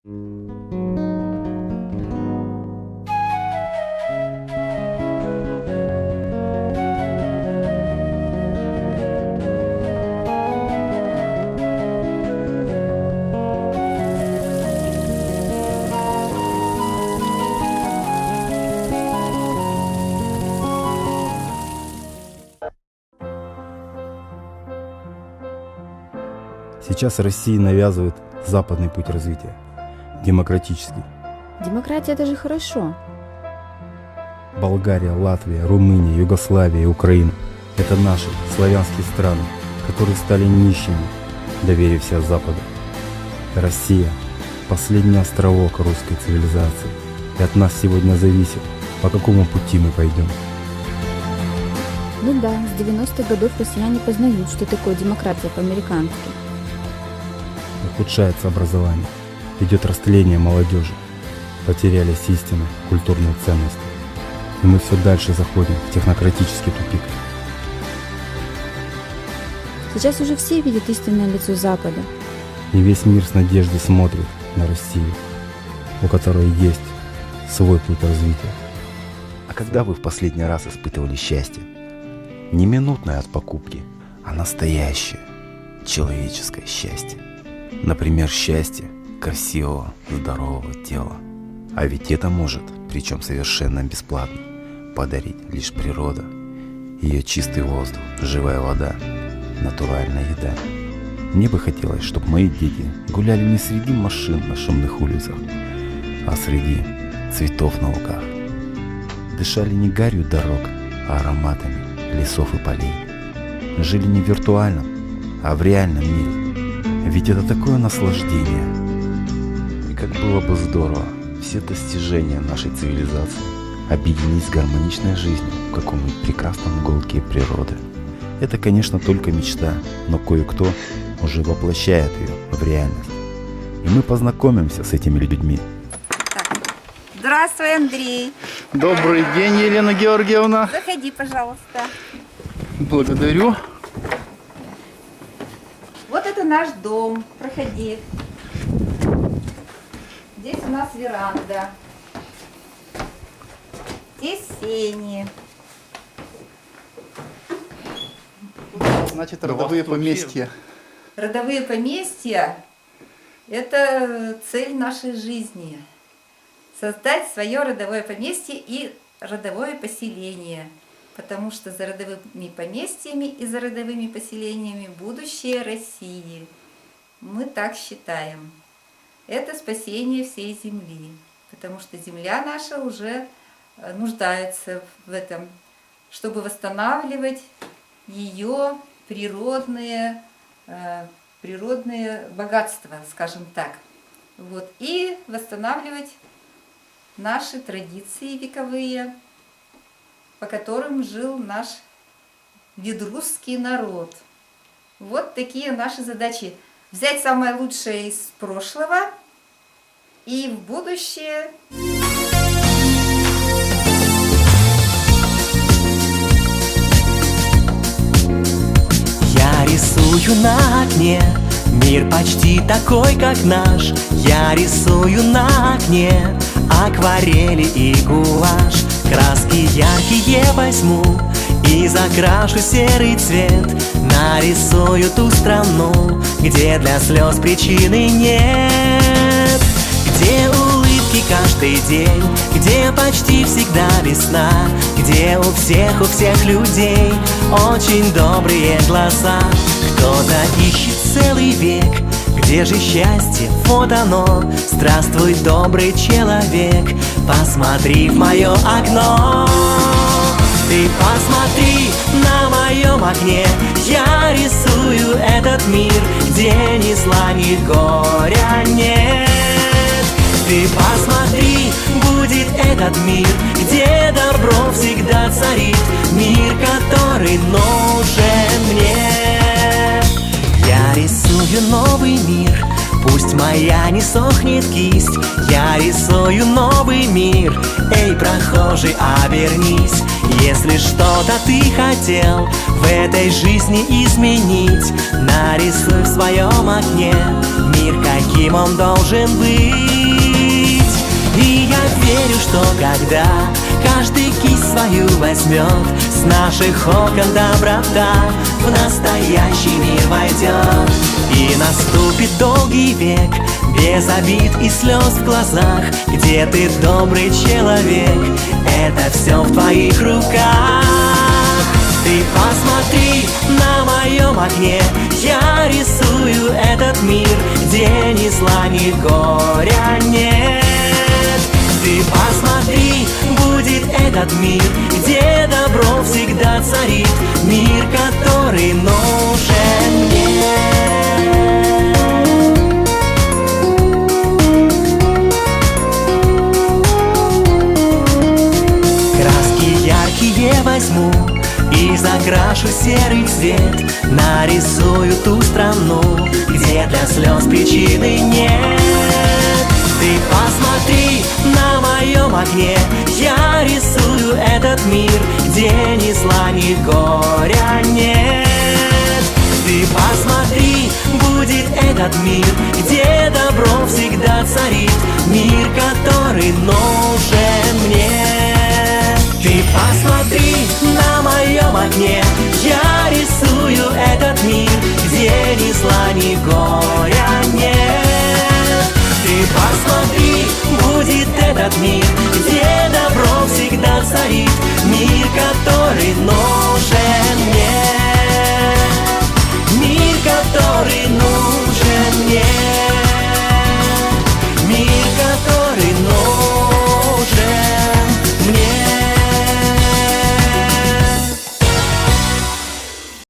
Сейчас России навязывают западный путь развития, демократический. Демократия – это же хорошо. Болгария, Латвия, Румыния, Югославия и Украина – это наши славянские страны, которые стали нищими, доверився Западу. Россия – последний островок русской цивилизации, и от нас сегодня зависит, по какому пути мы пойдем. Ну да, с 90-х годов россияне познают, что такое демократия по-американски. Ухудшается образование, идет растление молодежи, потерялись истины, культурные ценности. И мы все дальше заходим в технократический тупик. Сейчас уже все видят истинное лицо Запада. И весь мир с надеждой смотрит на Россию, у которой есть свой путь развития. А когда вы в последний раз испытывали счастье? Не минутное от покупки, а настоящее человеческое счастье. Например, счастье красивого, здорового тела. А ведь это может, причем совершенно бесплатно, подарить лишь природа. Ее чистый воздух, живая вода, натуральная еда. Мне бы хотелось, чтобы мои дети гуляли не среди машин на шумных улицах, а среди цветов на лугах. Дышали не гарью дорог, а ароматами лесов и полей. Жили не в виртуальном, а в реальном мире. Ведь это такое наслаждение. И как было бы здорово все достижения нашей цивилизации объединить с гармоничной жизнью в каком-нибудь прекрасном уголке природы. Это, конечно, только мечта, но кое-кто уже воплощает ее в реальность. И мы познакомимся с этими людьми. Здравствуй, Андрей. Добрый день, Елена Георгиевна. Заходи, пожалуйста. Благодарю. Вот это наш дом. Проходи. Здесь у нас веранда. Здесь сени. Значит, родовые поместья. Родовые поместья – это цель нашей жизни. Создать свое родовое поместье и родовое поселение. Потому что за родовыми поместьями и за родовыми поселениями будущее России. Мы так считаем. Это спасение всей земли. Потому что земля наша уже нуждается в этом, чтобы восстанавливать ее природные богатства, скажем так. Вот. И восстанавливать наши традиции вековые, по которым жил наш ведрусский народ. Вот такие наши задачи. Взять самое лучшее из прошлого и в будущее. Я рисую на окне мир почти такой, как наш. Я рисую на окне акварели и гуашь. Краски яркие возьму и закрашу серый цвет. Нарисую ту страну, где для слез причины нет. Где улыбки каждый день, где почти всегда весна, где у всех людей очень добрые глаза. Кто-то ищет целый век, где же счастье, вот оно. Здравствуй, добрый человек, посмотри в мое окно. Ты посмотри на моем окне, я рисую этот мир, где ни зла, ни горя нет. Ты посмотри, будет этот мир, где добро всегда царит, мир, который нужен мне. Я рисую новый мир, пусть моя не сохнет кисть. Я рисую новый мир, эй, прохожий, обернись. Если что-то ты хотел в этой жизни изменить, нарисуй в своем окне мир, каким он должен быть. верю, что когда каждый кисть свою возьмет, с наших окон доброта в настоящий мир войдет. И наступит долгий век, без обид и слез в глазах, где ты добрый человек, это все в твоих руках. Ты посмотри на моем окне, я рисую этот мир, где ни зла, ни горя нет. Ты посмотри, будет этот мир, где добро всегда царит, мир, который нужен мне. Краски яркие возьму и закрашу серый цвет, нарисую ту страну, где для слез причины нет. Ты посмотри на моем окне, я рисую этот мир, где ни зла, ни горя нет. Ты посмотри, будет этот мир, где добро всегда царит, мир, который нужен мне. Ты посмотри на моем окне, я рисую этот мир, где ни зла, ни горя нет. Ты посмотри, будет этот мир, где добро всегда царит, мир, который нужен мне.